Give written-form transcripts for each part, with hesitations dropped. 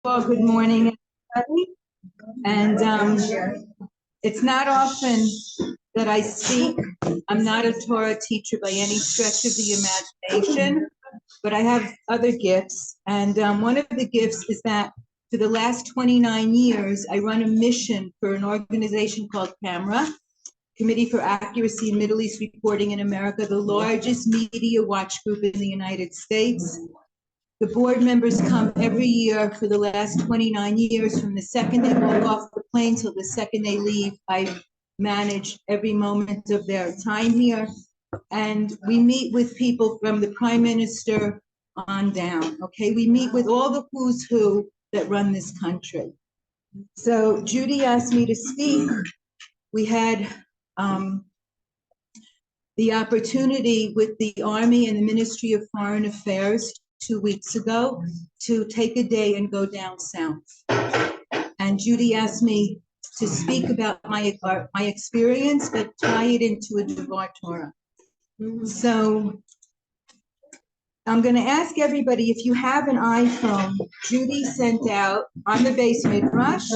Well, good morning, everybody. And it's not often that I speak. I'm not a Torah teacher by any stretch of the imagination, but I have other gifts. And one of the gifts is that for the last 29 years, I run a mission for an organization called CAMRA, Committee for Accuracy in Middle East Reporting in America, the largest media watch group in the United States. The board members come every year for the last 29 years. From the second they walk off the plane till the second they leave, I manage every moment of their time here. And we meet with people from the prime minister on down, okay? We meet with all the who's who that run this country. So Judy asked me to speak. We had the opportunity with the Army and the Ministry of Foreign Affairs 2 weeks ago to take a day and go down south. And Judy asked me to speak about my experience, but tie it into a Devar Torah. So I'm going to ask everybody, if you have an iPhone, Judy sent out on the Bas Medrash.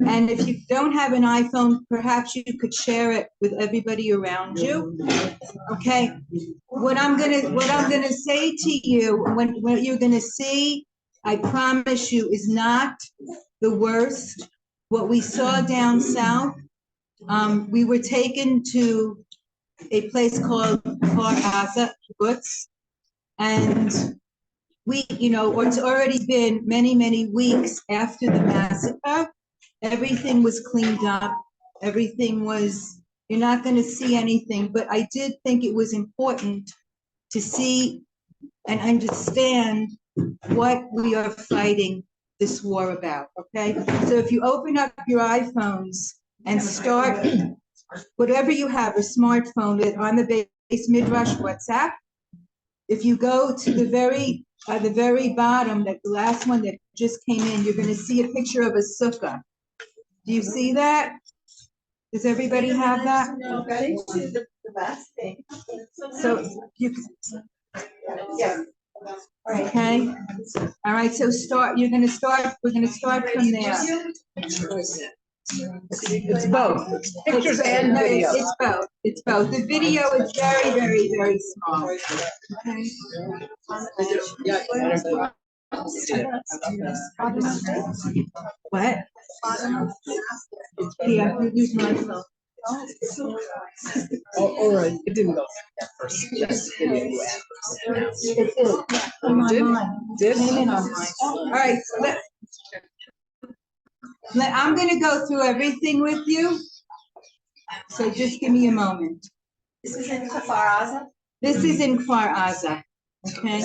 And if you don't have an iPhone, perhaps you could share it with everybody around you. Okay. What I'm gonna say to you, what you're gonna see, I promise you, is not the worst. What we saw down south, we were taken to a place called Otef Aza, and it's already been many, many weeks after the massacre. Everything was cleaned up. Everything was, you're not going to see anything, but I did think it was important to see and understand what we are fighting this war about, okay? So if you open up your iPhones and start, whatever you have, a smartphone on the Bas Medrash WhatsApp, if you go to the very bottom, that the last one that just came in, you're going to see a picture of a sukkah. Do you see that? Does everybody have that? The last thing. So you can, yeah. Okay. All right. So we're going to start from there. It's both. Pictures and video. It's both. The video is very, very, very small. Okay. What? Yeah, use my phone. All right, it didn't go at first. Yes, it did. On my mind. Did? All right, I'm going to go through everything with you. So just give me a moment. This is in Kfar Aza? This is in Kfar Aza. Okay.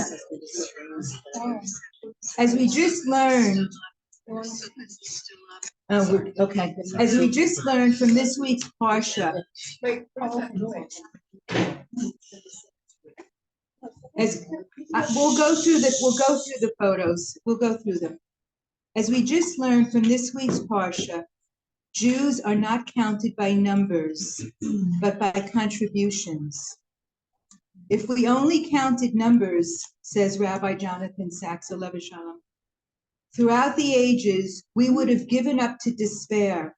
As we just learned, As we just learned from this week's Parsha, we'll go through the photos. We'll go through them. As we just learned from this week's Parsha, Jews are not counted by numbers, but by contributions. If we only counted numbers, says Rabbi Jonathan Sacks, Alev Shalom, throughout the ages, we would have given up to despair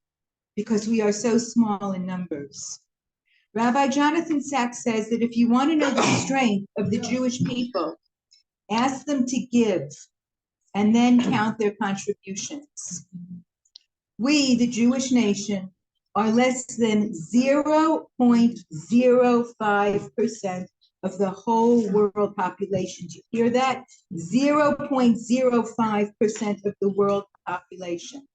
because we are so small in numbers. Rabbi Jonathan Sacks says that if you want to know the strength of the Jewish people, ask them to give and then count their contributions. We, the Jewish nation, are less than 0.05% of the whole world population. Do you hear that? 0.05% of the world population.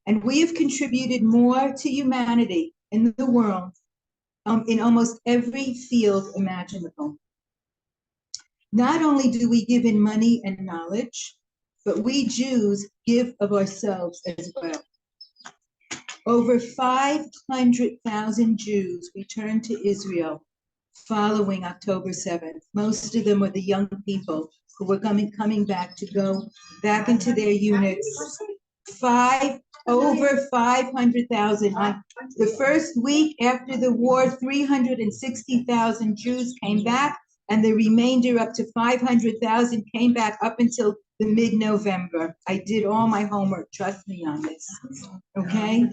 And we have contributed more to humanity in the world in almost every field imaginable. Not only do we give in money and knowledge, but we Jews give of ourselves as well. Over 500,000 Jews returned to Israel following October 7th. Most of them were the young people who were coming back to go back into their units. Over 500,000. The first week after the war, 360,000 Jews came back, and the remainder up to 500,000 came back up until the mid-November. I did all my homework, trust me on this, okay?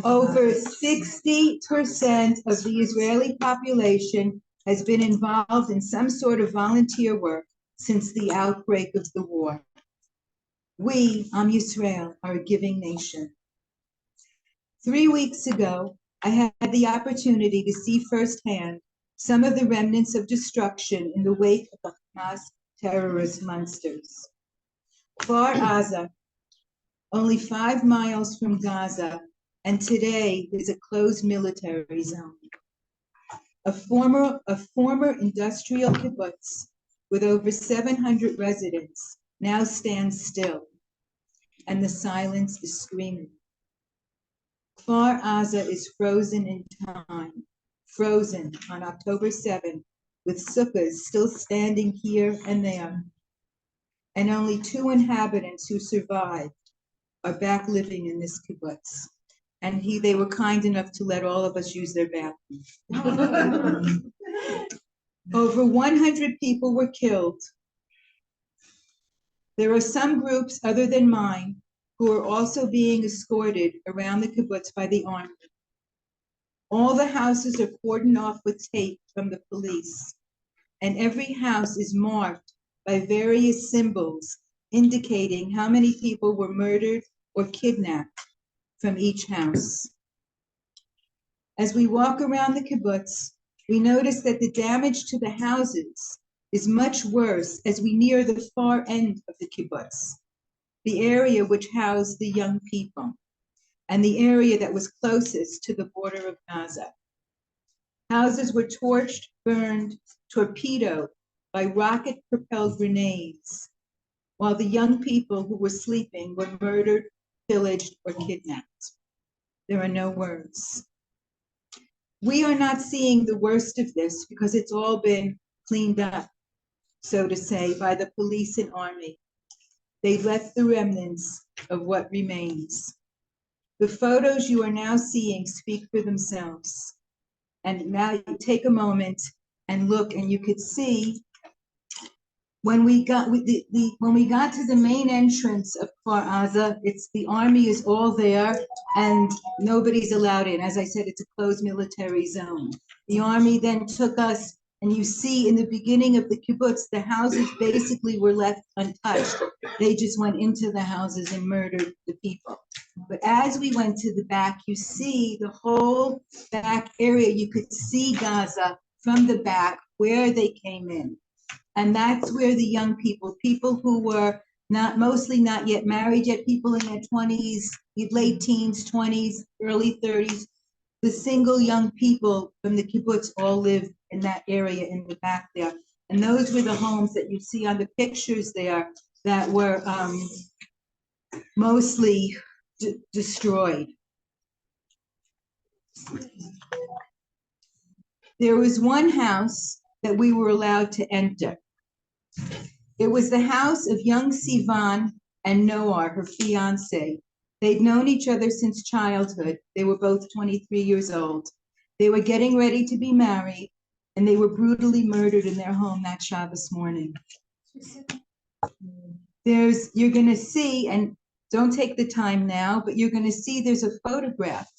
Over 60% of the Israeli population has been involved in some sort of volunteer work since the outbreak of the war. We, Am Yisrael, are a giving nation. 3 weeks ago, I had the opportunity to see firsthand some of the remnants of destruction in the wake of the Hamas terrorist monsters. Kfar Aza, only 5 miles from Gaza, and today is a closed military zone. A former industrial kibbutz with over 700 residents now stands still, and the silence is screaming. Kfar Aza is frozen in time, frozen on October 7th, with sukkahs still standing here and there, and only 2 inhabitants who survived are back living in this kibbutz. And they were kind enough to let all of us use their bathroom. Over 100 people were killed. There are some groups other than mine who are also being escorted around the kibbutz by the army. All the houses are cordoned off with tape from the police, and every house is marked by various symbols indicating how many people were murdered or kidnapped from each house. As we walk around the kibbutz, we notice that the damage to the houses is much worse as we near the far end of the kibbutz, the area which housed the young people, and the area that was closest to the border of Gaza. Houses were torched, burned, torpedoed by rocket-propelled grenades, while the young people who were sleeping were murdered, pillaged, or kidnapped. There are no words. We are not seeing the worst of this because it's all been cleaned up, so to say, by the police and army. They left the remnants of what remains. The photos you are now seeing speak for themselves. And now you take a moment and look, and you could see when we got to the main entrance of Kfar Aza, the army is all there and nobody's allowed in. As I said, it's a closed military zone. The army then took us, and you see in the beginning of the kibbutz, the houses basically were left untouched. They just went into the houses and murdered the people. But as we went to the back, you see the whole back area. You could see Gaza from the back where they came in. And that's where the young people who were mostly not yet married yet, people in their 20s, late teens, 20s, early 30s, the single young people from the kibbutz all lived in that area in the back there. And those were the homes that you see on the pictures there that were mostly destroyed. There was one house that we were allowed to enter. It was the house of young Sivan and Noah, her fiance. They'd known each other since childhood. They were both 23 years old. They were getting ready to be married, and they were brutally murdered in their home that Shabbos morning. You're gonna see, and don't take the time now, but you're gonna see there's a photograph.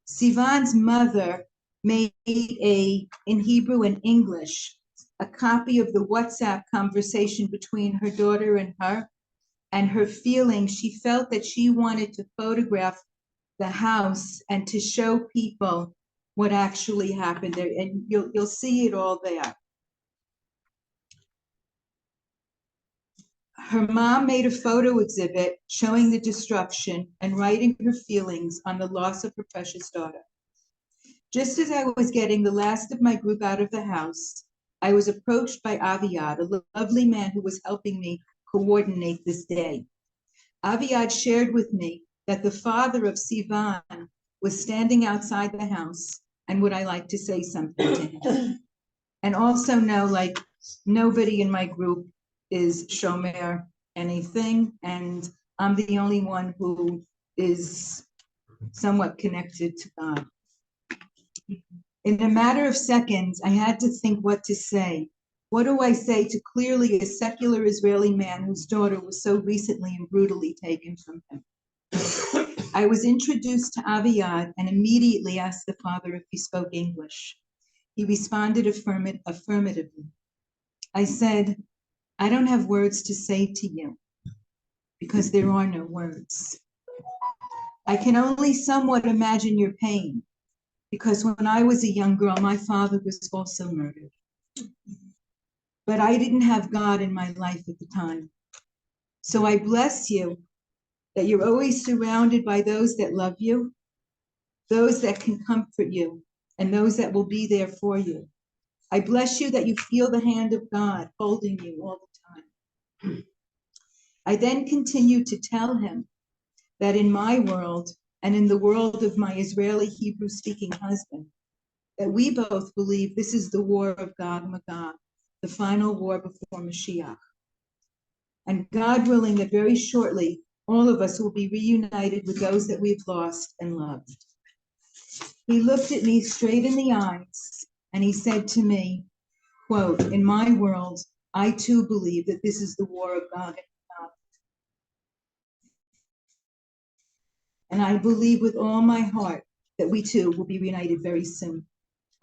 Sivan's mother made in Hebrew and English, a copy of the WhatsApp conversation between her daughter and her feelings. She felt that she wanted to photograph the house and to show people what actually happened there, and you'll see it all there. Her mom made a photo exhibit showing the destruction and writing her feelings on the loss of her precious daughter. Just as I was getting the last of my group out of the house, I was approached by Aviad, a lovely man who was helping me coordinate this day. Aviad shared with me that the father of Sivan was standing outside the house and would I like to say something to him. And also know, like, nobody in my group is shomer anything, and I'm the only one who is somewhat connected to God. In a matter of seconds, I had to think what to say. What do I say to clearly a secular Israeli man whose daughter was so recently and brutally taken from him? I was introduced to Aviad and immediately asked the father if he spoke English. He responded affirmatively. I said, I don't have words to say to you because there are no words. I can only somewhat imagine your pain because when I was a young girl, my father was also murdered. But I didn't have God in my life at the time. So I bless you that you're always surrounded by those that love you, those that can comfort you, and those that will be there for you. I bless you that you feel the hand of God holding you all the time. I then continued to tell him that in my world and in the world of my Israeli Hebrew-speaking husband, that we both believe this is the war of Gog and Magog, the final war before Mashiach. And God willing that very shortly, all of us will be reunited with those that we've lost and loved. He looked at me straight in the eyes and he said to me, quote, in my world, I too believe that this is the war of Gog and Magog. And I believe with all my heart that we too will be reunited very soon.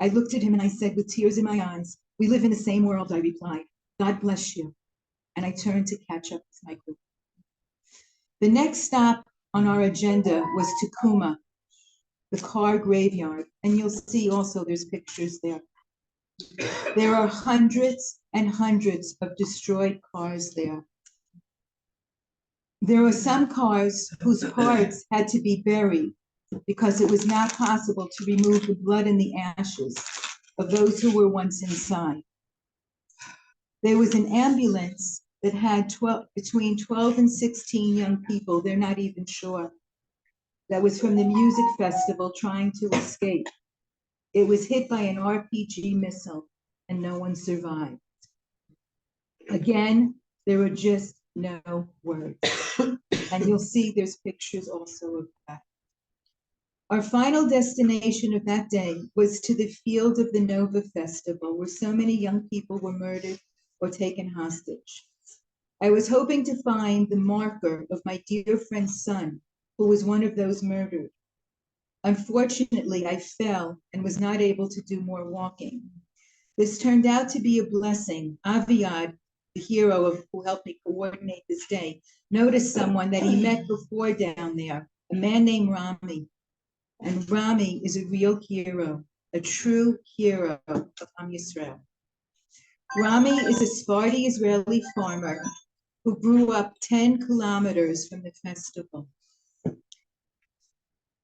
I looked at him and I said with tears in my eyes, we live in the same world, I replied. God bless you. And I turned to catch up with my group. The next stop on our agenda was Tecuma, the car graveyard. And you'll see also there's pictures there. There are hundreds and hundreds of destroyed cars there. There are some cars whose parts had to be buried because it was not possible to remove the blood and the ashes of those who were once inside. There was an ambulance that had between 12 and 16 young people, they're not even sure, that was from the music festival trying to escape. It was hit by an RPG missile and no one survived. Again, there were just no words. And you'll see there's pictures also of that. Our final destination of that day was to the field of the Nova Festival, where so many young people were murdered or taken hostage. I was hoping to find the marker of my dear friend's son, who was one of those murdered. Unfortunately, I fell and was not able to do more walking. This turned out to be a blessing. Aviad, the hero who helped me coordinate this day, noticed someone that he met before down there, a man named Rami. And Rami is a real hero, a true hero of Am Yisrael. Rami is a Sephardi Israeli farmer who grew up 10 kilometers from the festival.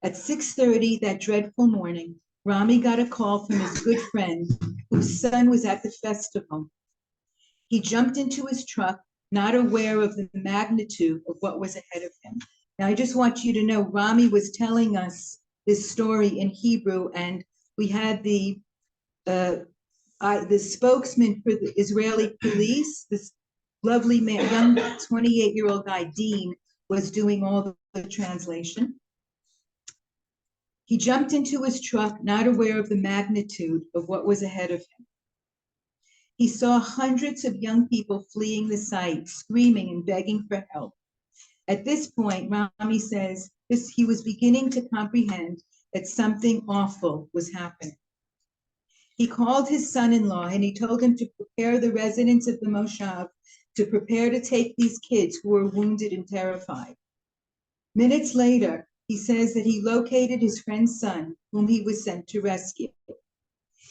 At 6:30 that dreadful morning, Rami got a call from his good friend whose son was at the festival. He jumped into his truck, not aware of the magnitude of what was ahead of him. Now, I just want you to know, Rami was telling us this story in Hebrew, and we had the spokesman for the Israeli police, this lovely man, young 28-year-old guy, Dean, was doing all the translation. He jumped into his truck, not aware of the magnitude of what was ahead of him. He saw hundreds of young people fleeing the site, screaming and begging for help. At this point, Rami says he was beginning to comprehend that something awful was happening. He called his son-in-law and he told him to prepare the residents of the Moshav to prepare to take these kids who were wounded and terrified. Minutes later, he says that he located his friend's son, whom he was sent to rescue.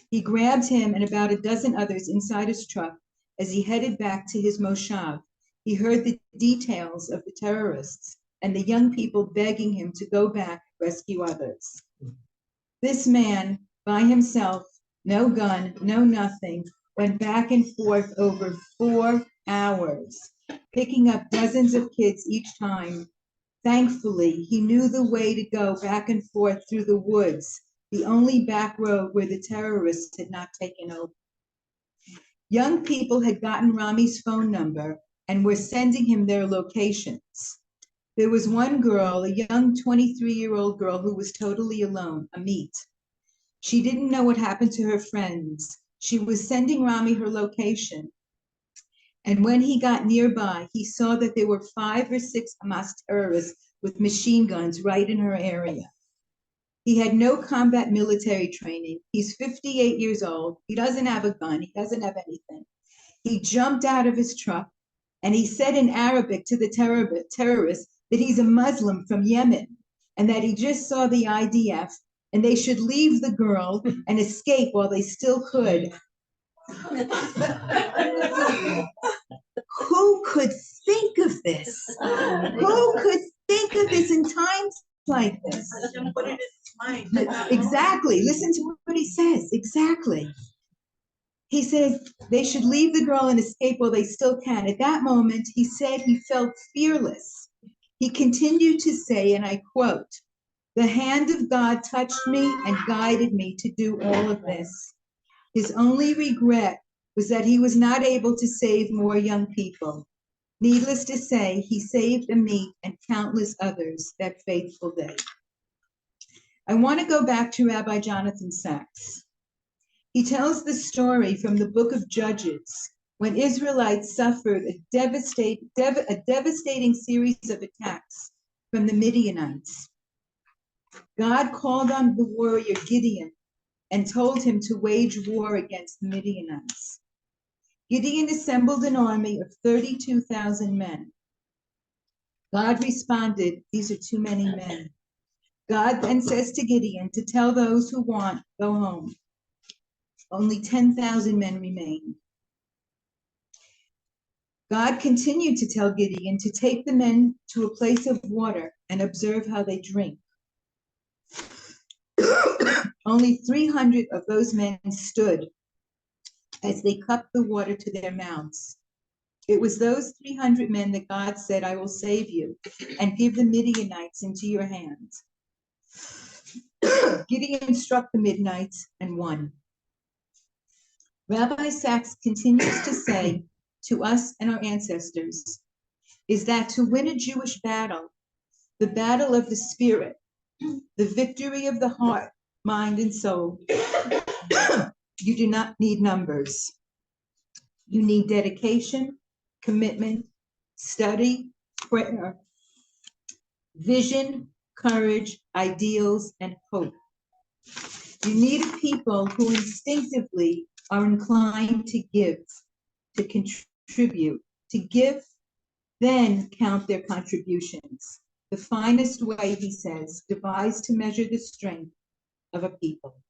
He grabbed him and about a dozen others inside his truck as he headed back to his Moshav. He heard the details of the terrorists and the young people begging him to go back and rescue others. This man, by himself, no gun, no nothing, went back and forth over 4 hours, picking up dozens of kids each time. Thankfully, he knew the way to go back and forth through the woods, the only back road where the terrorists had not taken over. Young people had gotten Rami's phone number and were sending him their locations. There was one girl, a young 23-year-old girl who was totally alone, Amit. She didn't know what happened to her friends. She was sending Rami her location. And when he got nearby, he saw that there were 5 or 6 Hamas terrorists with machine guns right in her area. He had no combat military training. He's 58 years old. He doesn't have a gun. He doesn't have anything. He jumped out of his truck and he said in Arabic to the terrorists that he's a Muslim from Yemen and that he just saw the IDF and they should leave the girl and escape while they still could. Who could think of this? Who could think of this in times like this? Exactly. Listen to what he says. Exactly. He says they should leave the girl and escape while they still can. At that moment, he said he felt fearless. He continued to say, and I quote, "The hand of God touched me and guided me to do all of this. His only regret was that he was not able to save more young people. Needless to say, he saved me and countless others that fateful day." I want to go back to Rabbi Jonathan Sacks. He tells the story from the book of Judges when Israelites suffered a devastating series of attacks from the Midianites. God called on the warrior Gideon and told him to wage war against the Midianites. Gideon assembled an army of 32,000 men. God responded, "These are too many men." God then says to Gideon to tell those who want, "Go home." Only 10,000 men remained. God continued to tell Gideon to take the men to a place of water and observe how they drink. Only 300 of those men stood as they cupped the water to their mouths. It was those 300 men that God said, "I will save you and give the Midianites into your hands." Gideon struck the Midianites and won. Rabbi Sacks continues to say to us and our ancestors is that to win a Jewish battle, the battle of the spirit, the victory of the heart, mind, and soul, you do not need numbers. You need dedication, commitment, study, prayer, vision, courage, ideals, and hope. You need people who instinctively are inclined to give, to contribute, to give, then count their contributions. The finest way, he says, devised to measure the strength of a people.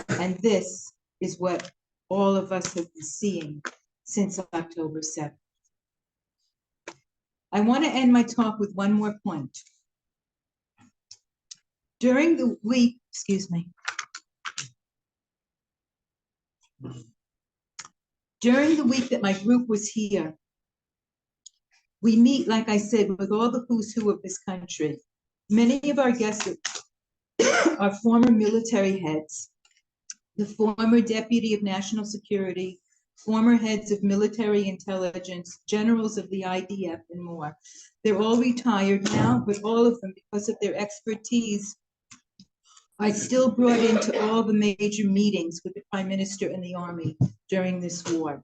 And this is what all of us have been seeing since October 7th. I want to end my talk with one more point. During the week that my group was here, we meet, like I said, with all the who's who of this country. Many of our guests are former military heads, the former deputy of national security, former heads of military intelligence, generals of the IDF, and more. They're all retired now, but all of them, because of their expertise, are still brought into all the major meetings with the Prime Minister and the Army during this war.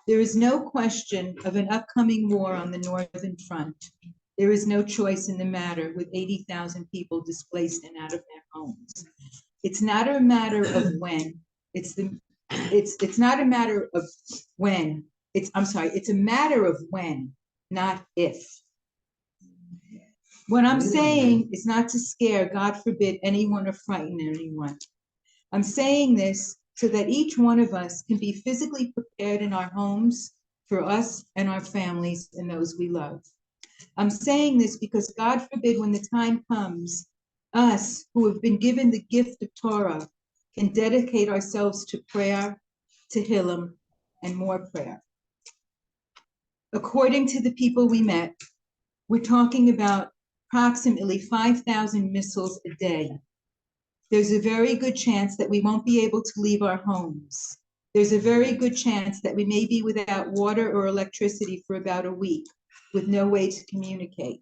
There is no question of an upcoming war on the Northern Front. There is no choice in the matter with 80,000 people displaced and out of their homes. It's not a matter of when. It's not a matter of when. It's a matter of when, not if. What I'm saying is not to scare, God forbid, anyone or frighten anyone. I'm saying this so that each one of us can be physically prepared in our homes for us and our families and those we love. I'm saying this because God forbid when the time comes, us who have been given the gift of Torah can dedicate ourselves to prayer, to Tehillim, and more prayer. According to the people we met, we're talking about approximately 5,000 missiles a day. There's a very good chance that we won't be able to leave our homes. There's a very good chance that we may be without water or electricity for about a week with no way to communicate.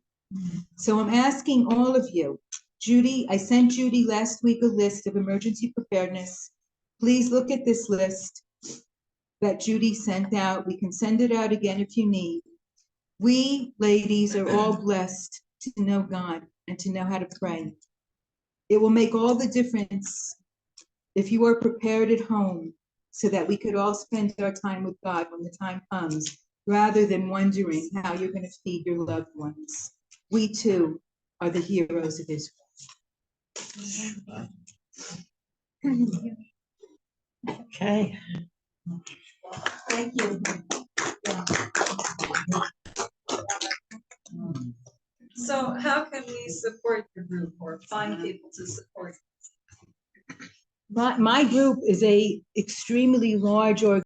So I'm asking all of you, Judy, I sent Judy last week a list of emergency preparedness. Please look at this list that Judy sent out. We can send it out again if you need. We ladies are all blessed to know God and to know how to pray. It will make all the difference if you are prepared at home so that we could all spend our time with God when the time comes, rather than wondering how you're going to feed your loved ones. We too are the heroes of Israel. Okay. Thank you. So how can we support the group or find people to support? My group is a extremely large organization.